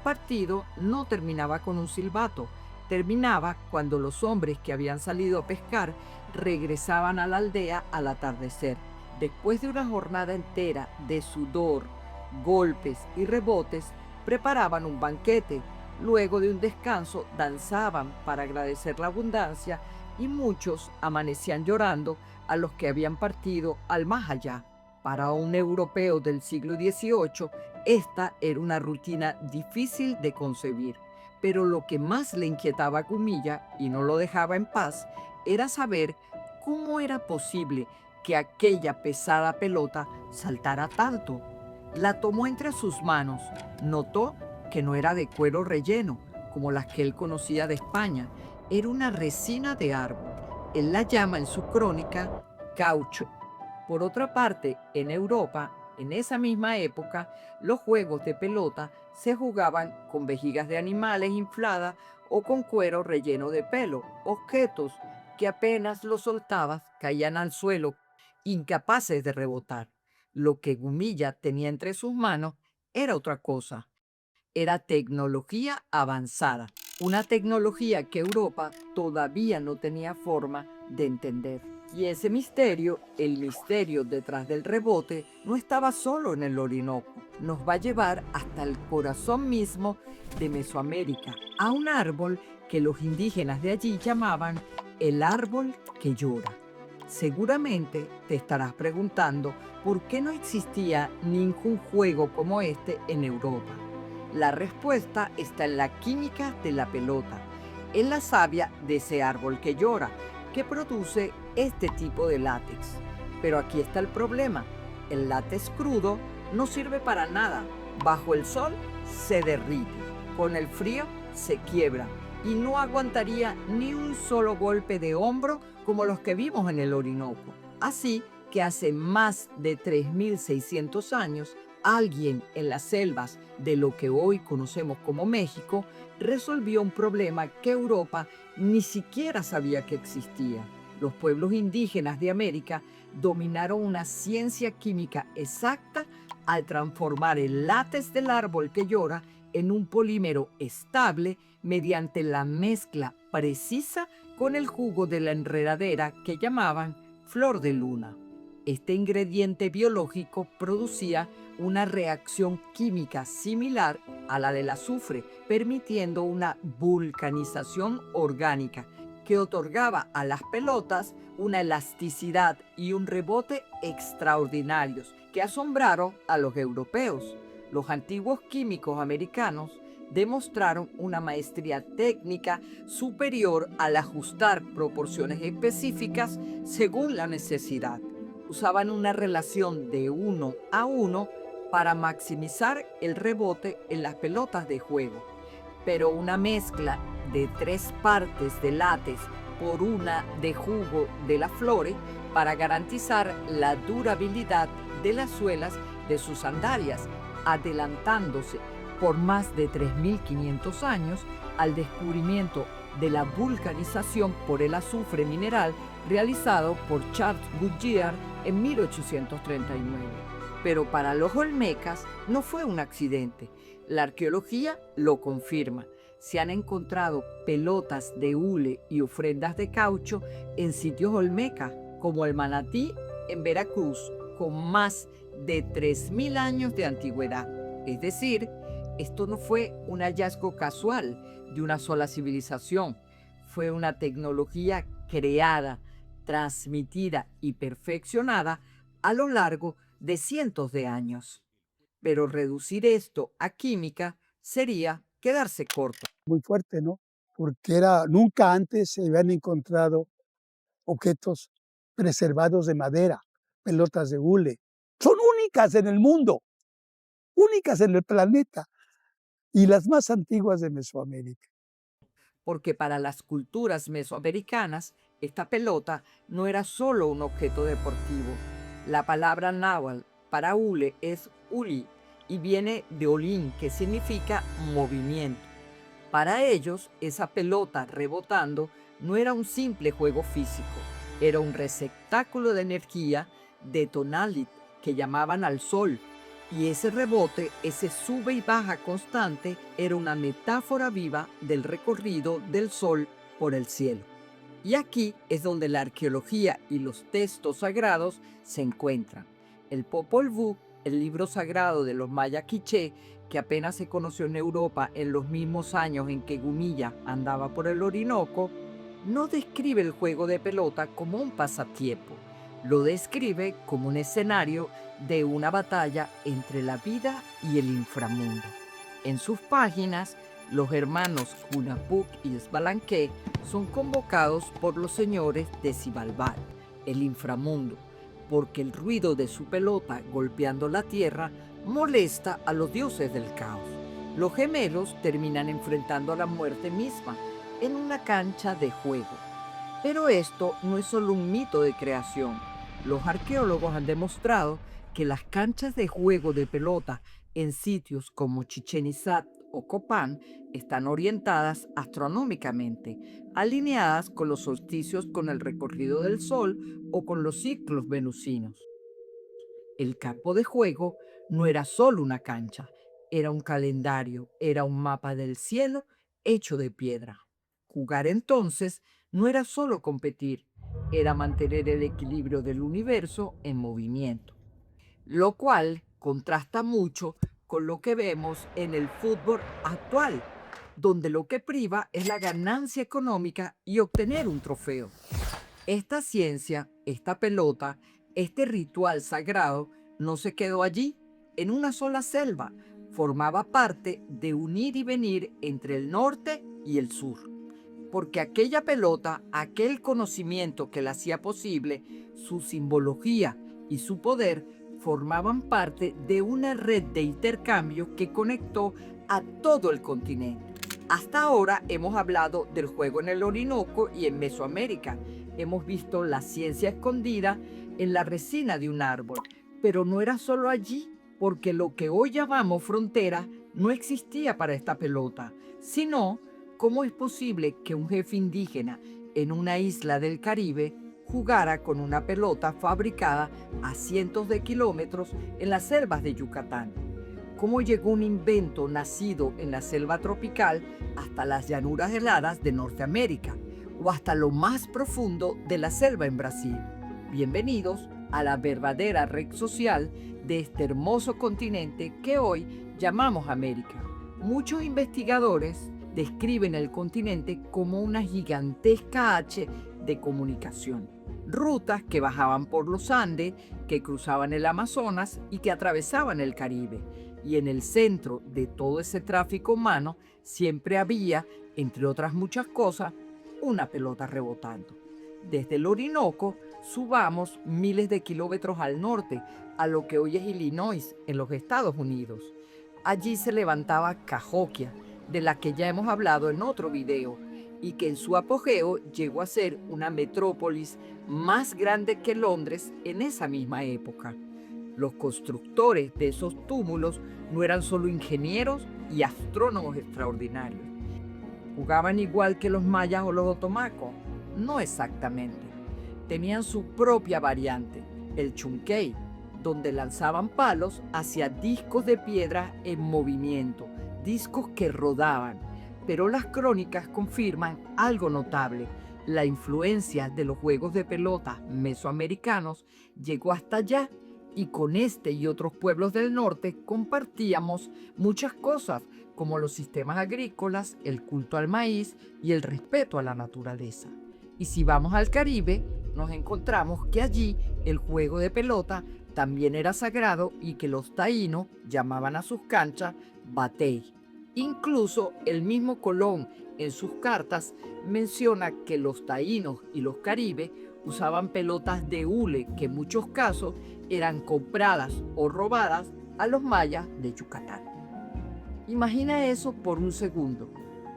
Partido no terminaba con un silbato, terminaba cuando los hombres que habían salido a pescar regresaban a la aldea al atardecer. Después de una jornada entera de sudor, golpes y rebotes, preparaban un banquete. Luego de un descanso, danzaban para agradecer la abundancia y muchos amanecían llorando a los que habían partido al más allá. Para un europeo del siglo XVIII, esta era una rutina difícil de concebir, pero lo que más le inquietaba a Gumilla y no lo dejaba en paz era saber cómo era posible que aquella pesada pelota saltara tanto. La tomó entre sus manos, notó que no era de cuero relleno, como las que él conocía de España, era una resina de árbol. Él la llama en su crónica caucho. Por otra parte, en Europa, en esa misma época, los juegos de pelota se jugaban con vejigas de animales infladas o con cuero relleno de pelo, objetos que apenas los soltabas caían al suelo, incapaces de rebotar. Lo que Gumilla tenía entre sus manos era otra cosa, era tecnología avanzada, una tecnología que Europa todavía no tenía forma de entender. Y ese misterio, el misterio detrás del rebote, no estaba solo en el Orinoco. Nos va a llevar hasta el corazón mismo de Mesoamérica, a un árbol que los indígenas de allí llamaban el árbol que llora. Seguramente te estarás preguntando por qué no existía ningún juego como este en Europa. La respuesta está en la química de la pelota, en la savia de ese árbol que llora, que produce este tipo de látex. Pero aquí está el problema. El látex crudo no sirve para nada. Bajo el sol se derrite. Con el frío se quiebra y no aguantaría ni un solo golpe de hombro como los que vimos en el Orinoco. Así que hace más de 3.600 años, alguien en las selvas de lo que hoy conocemos como México resolvió un problema que Europa ni siquiera sabía que existía. Los pueblos indígenas de América dominaron una ciencia química exacta al transformar el látex del árbol que llora en un polímero estable mediante la mezcla precisa con el jugo de la enredadera que llamaban flor de luna. Este ingrediente biológico producía una reacción química similar a la del azufre, permitiendo una vulcanización orgánica que otorgaba a las pelotas una elasticidad y un rebote extraordinarios que asombraron a los europeos. Los antiguos químicos americanos demostraron una maestría técnica superior al ajustar proporciones específicas según la necesidad. Usaban una relación de 1 a 1 para maximizar el rebote en las pelotas de juego, pero una mezcla de 3 partes de látex por una de jugo de las flores para garantizar la durabilidad de las suelas de sus sandalias, adelantándose por más de 3.500 años al descubrimiento de la vulcanización por el azufre mineral realizado por Charles Goodyear en 1839. Pero para los olmecas no fue un accidente. La arqueología lo confirma. Se han encontrado pelotas de hule y ofrendas de caucho en sitios olmecas, como el Manatí en Veracruz, con más de 3.000 años de antigüedad. Es decir, esto no fue un hallazgo casual de una sola civilización, fue una tecnología creada, transmitida y perfeccionada a lo largo de cientos de años. Pero reducir esto a química sería quedarse corto. Muy fuerte, ¿no? Porque nunca antes se habían encontrado objetos preservados de madera, pelotas de hule. Son únicas en el mundo, únicas en el planeta y las más antiguas de Mesoamérica. Porque para las culturas mesoamericanas, esta pelota no era solo un objeto deportivo. La palabra náhuatl para hule es uli y viene de olín, que significa movimiento. Para ellos, esa pelota rebotando no era un simple juego físico, era un receptáculo de energía de tonalit que llamaban al sol, Y ese rebote, ese sube y baja constante, era una metáfora viva del recorrido del Sol por el cielo. Y aquí es donde la arqueología y los textos sagrados se encuentran. El Popol Vuh, el libro sagrado de los maya quiché, que apenas se conoció en Europa en los mismos años en que Gumilla andaba por el Orinoco, no describe el juego de pelota como un pasatiempo, lo describe como un escenario de una batalla entre la vida y el inframundo. En sus páginas, los hermanos Hunahpu y Sbalanque son convocados por los señores de Xibalbal, el inframundo, porque el ruido de su pelota golpeando la tierra molesta a los dioses del caos. Los gemelos terminan enfrentando a la muerte misma en una cancha de juego. Pero esto no es solo un mito de creación. Los arqueólogos han demostrado que las canchas de juego de pelota en sitios como Chichén Itzá o Copán están orientadas astronómicamente, alineadas con los solsticios con el recorrido del Sol o con los ciclos venusinos. El campo de juego no era solo una cancha, era un calendario, era un mapa del cielo hecho de piedra. Jugar entonces no era solo competir, era mantener el equilibrio del universo en movimiento, lo cual contrasta mucho con lo que vemos en el fútbol actual, donde lo que priva es la ganancia económica y obtener un trofeo. Esta ciencia, esta pelota, este ritual sagrado no se quedó allí, en una sola selva. Formaba parte de un ir y venir entre el norte y el sur. Porque aquella pelota, aquel conocimiento que la hacía posible, su simbología y su poder formaban parte de una red de intercambio que conectó a todo el continente. Hasta ahora hemos hablado del juego en el Orinoco y en Mesoamérica. Hemos visto la ciencia escondida en la resina de un árbol, pero no era solo allí, porque lo que hoy llamamos frontera no existía para esta pelota, sino cómo es posible que un jefe indígena en una isla del Caribe jugara con una pelota fabricada a cientos de kilómetros en las selvas de Yucatán. Cómo llegó un invento nacido en la selva tropical hasta las llanuras heladas de Norteamérica o hasta lo más profundo de la selva en Brasil. Bienvenidos a la verdadera red social de este hermoso continente que hoy llamamos América. Muchos investigadores describen el continente como una gigantesca H de comunicación. Rutas que bajaban por los Andes, que cruzaban el Amazonas y que atravesaban el Caribe. Y en el centro de todo ese tráfico humano siempre había, entre otras muchas cosas, una pelota rebotando. Desde el Orinoco subamos miles de kilómetros al norte, a lo que hoy es Illinois, en los Estados Unidos. Allí se levantaba Cahokia, de la que ya hemos hablado en otro video, y que en su apogeo llegó a ser una metrópolis más grande que Londres en esa misma época. Los constructores de esos túmulos no eran solo ingenieros y astrónomos extraordinarios. ¿Jugaban igual que los mayas o los otomacos? No exactamente. Tenían su propia variante, el chunquey, donde lanzaban palos hacia discos de piedra en movimiento, discos que rodaban. Pero las crónicas confirman algo notable. La influencia de los juegos de pelota mesoamericanos llegó hasta allá y con este y otros pueblos del norte compartíamos muchas cosas como los sistemas agrícolas, el culto al maíz y el respeto a la naturaleza. Y si vamos al Caribe, nos encontramos que allí el juego de pelota también era sagrado y que los taínos llamaban a sus canchas batey. Incluso el mismo Colón en sus cartas menciona que los taínos y los caribes usaban pelotas de hule que en muchos casos eran compradas o robadas a los mayas de Yucatán. Imagina eso por un segundo,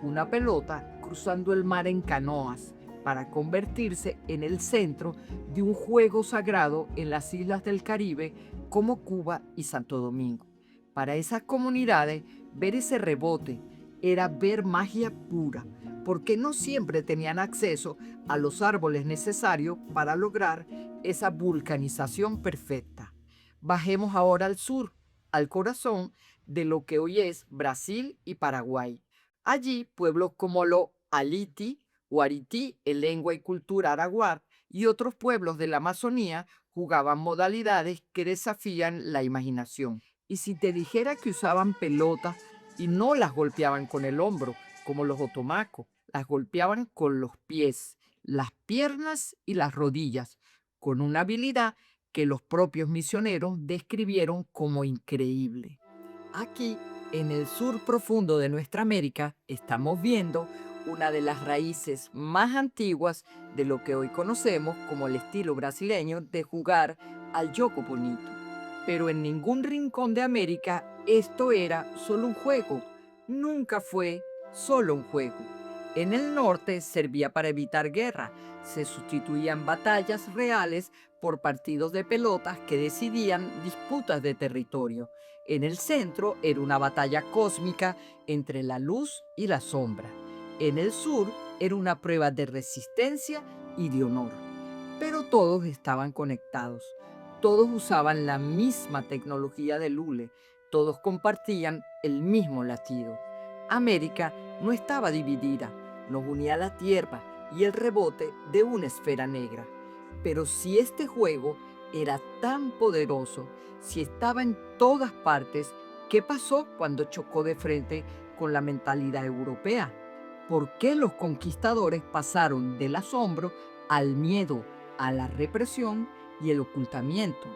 una pelota cruzando el mar en canoas para convertirse en el centro de un juego sagrado en las islas del Caribe como Cuba y Santo Domingo. Para esas comunidades, ver ese rebote era ver magia pura, porque no siempre tenían acceso a los árboles necesarios para lograr esa vulcanización perfecta. Bajemos ahora al sur, al corazón de lo que hoy es Brasil y Paraguay. Allí, pueblos como los Aliti o Arití, en lengua y cultura araguar, y otros pueblos de la Amazonía jugaban modalidades que desafían la imaginación. Y si te dijera que usaban pelotas y no las golpeaban con el hombro, como los otomacos, las golpeaban con los pies, las piernas y las rodillas, con una habilidad que los propios misioneros describieron como increíble. Aquí, en el sur profundo de nuestra América, estamos viendo una de las raíces más antiguas de lo que hoy conocemos como el estilo brasileño de jugar al jogo bonito. Pero en ningún rincón de América esto era solo un juego, nunca fue solo un juego. En el norte servía para evitar guerra, se sustituían batallas reales por partidos de pelotas que decidían disputas de territorio. En el centro era una batalla cósmica entre la luz y la sombra. En el sur era una prueba de resistencia y de honor. Pero todos estaban conectados. Todos usaban la misma tecnología de Lule. Todos compartían el mismo latido. América no estaba dividida. Nos unía la tierra y el rebote de una esfera negra. Pero si este juego era tan poderoso, si estaba en todas partes, ¿qué pasó cuando chocó de frente con la mentalidad europea? ¿Por qué los conquistadores pasaron del asombro al miedo, a la represión y el ocultamiento?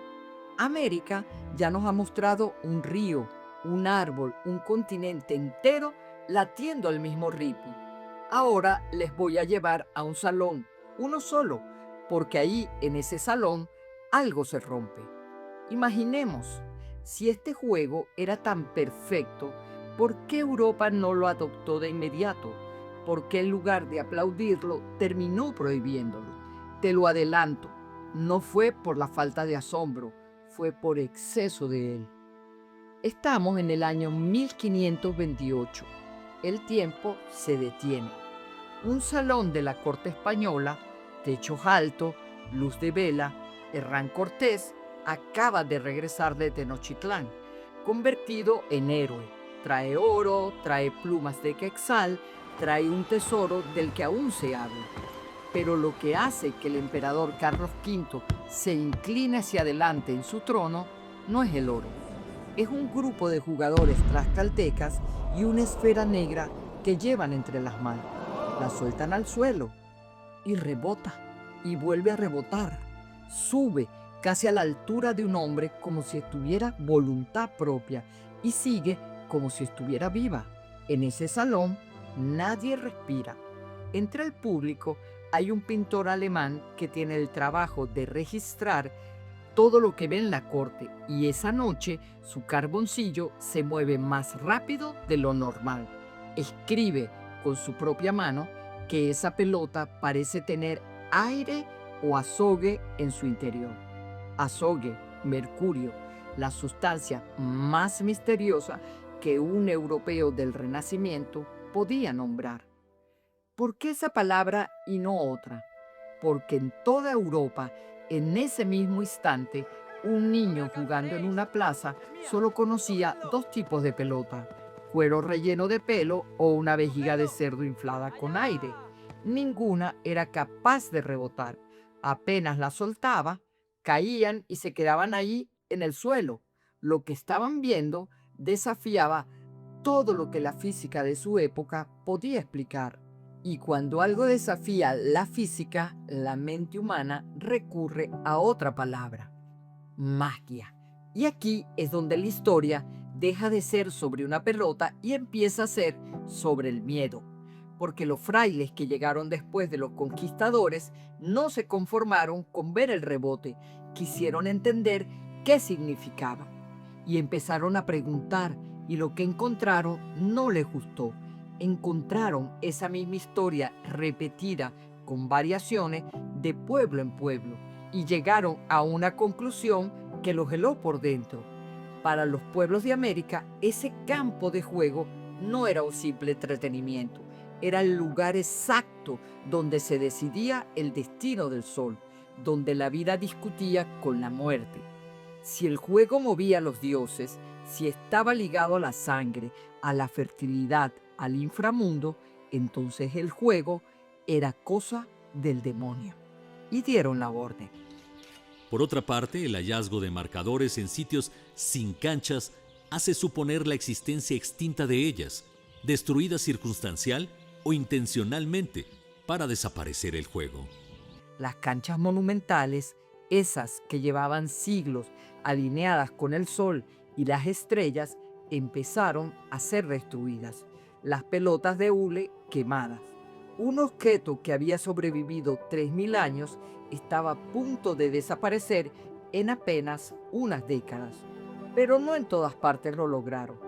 América ya nos ha mostrado un río, un árbol, un continente entero latiendo al mismo ritmo. Ahora les voy a llevar a un salón, uno solo, porque ahí, en ese salón, algo se rompe. Imaginemos, si este juego era tan perfecto, ¿por qué Europa no lo adoptó de inmediato? ¿Por qué en lugar de aplaudirlo, terminó prohibiéndolo? Te lo adelanto, no fue por la falta de asombro, fue por exceso de él. Estamos en el año 1528. El tiempo se detiene. Un salón de la corte española, techos altos, luz de vela, Hernán Cortés acaba de regresar de Tenochtitlán, convertido en héroe. Trae oro, trae plumas de quetzal, trae un tesoro del que aún se habla. Pero lo que hace que el emperador Carlos V se incline hacia adelante en su trono no es el oro. Es un grupo de jugadores tlaxcaltecas y una esfera negra que llevan entre las manos. La sueltan al suelo y rebota y vuelve a rebotar. Sube casi a la altura de un hombre como si tuviera voluntad propia y sigue como si estuviera viva. En ese salón nadie respira. Entre el público hay un pintor alemán que tiene el trabajo de registrar todo lo que ve en la corte y esa noche su carboncillo se mueve más rápido de lo normal. Escribe con su propia mano que esa pelota parece tener aire o azogue en su interior. Azogue, mercurio, la sustancia más misteriosa que un europeo del Renacimiento podía nombrar. ¿Por qué esa palabra y no otra? Porque en toda Europa, en ese mismo instante, un niño jugando en una plaza solo conocía dos tipos de pelota: cuero relleno de pelo o una vejiga de cerdo inflada con aire. Ninguna era capaz de rebotar. Apenas la soltaba, caían y se quedaban allí en el suelo. Lo que estaban viendo desafiaba todo lo que la física de su época podía explicar. Y cuando algo desafía la física, la mente humana recurre a otra palabra: magia. Y aquí es donde la historia deja de ser sobre una pelota y empieza a ser sobre el miedo. Porque los frailes que llegaron después de los conquistadores no se conformaron con ver el rebote, quisieron entender qué significaba. Y empezaron a preguntar, y lo que encontraron no les gustó. Encontraron esa misma historia repetida con variaciones de pueblo en pueblo y llegaron a una conclusión que los heló por dentro. Para los pueblos de América, ese campo de juego no era un simple entretenimiento, era el lugar exacto donde se decidía el destino del sol, donde la vida discutía con la muerte. Si el juego movía a los dioses, Si estaba ligado a la sangre, a la fertilidad, al inframundo, entonces el juego era cosa del demonio. Y dieron la orden. Por otra parte, el hallazgo de marcadores en sitios sin canchas hace suponer la existencia extinta de ellas, destruidas circunstancial o intencionalmente para desaparecer el juego. Las canchas monumentales, esas que llevaban siglos alineadas con el sol y las estrellas, empezaron a ser destruidas. Las pelotas de hule quemadas. Un objeto que había sobrevivido 3000 años estaba a punto de desaparecer en apenas unas décadas. Pero no en todas partes lo lograron,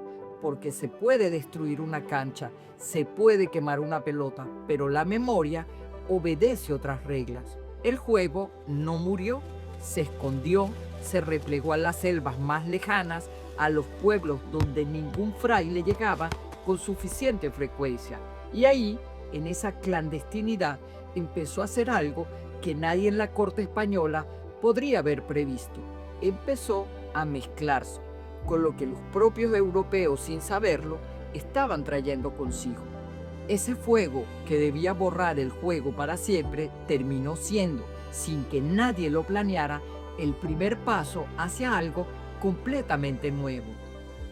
porque se puede destruir una cancha, se puede quemar una pelota, pero la memoria obedece otras reglas. El juego no murió, se escondió, se replegó a las selvas más lejanas, a los pueblos donde ningún fraile llegaba con suficiente frecuencia. Y ahí, en esa clandestinidad, empezó a hacer algo que nadie en la corte española podría haber previsto. Empezó a mezclarse con lo que los propios europeos, sin saberlo, estaban trayendo consigo. Ese fuego que debía borrar el juego para siempre terminó siendo, sin que nadie lo planeara, el primer paso hacia algo completamente nuevo.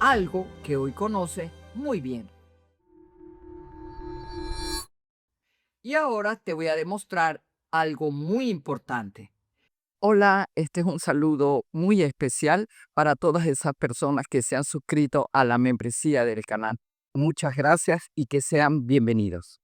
Algo que hoy conoce muy bien. Y ahora te voy a demostrar algo muy importante. Hola, este es un saludo muy especial para todas esas personas que se han suscrito a la membresía del canal. Muchas gracias y que sean bienvenidos.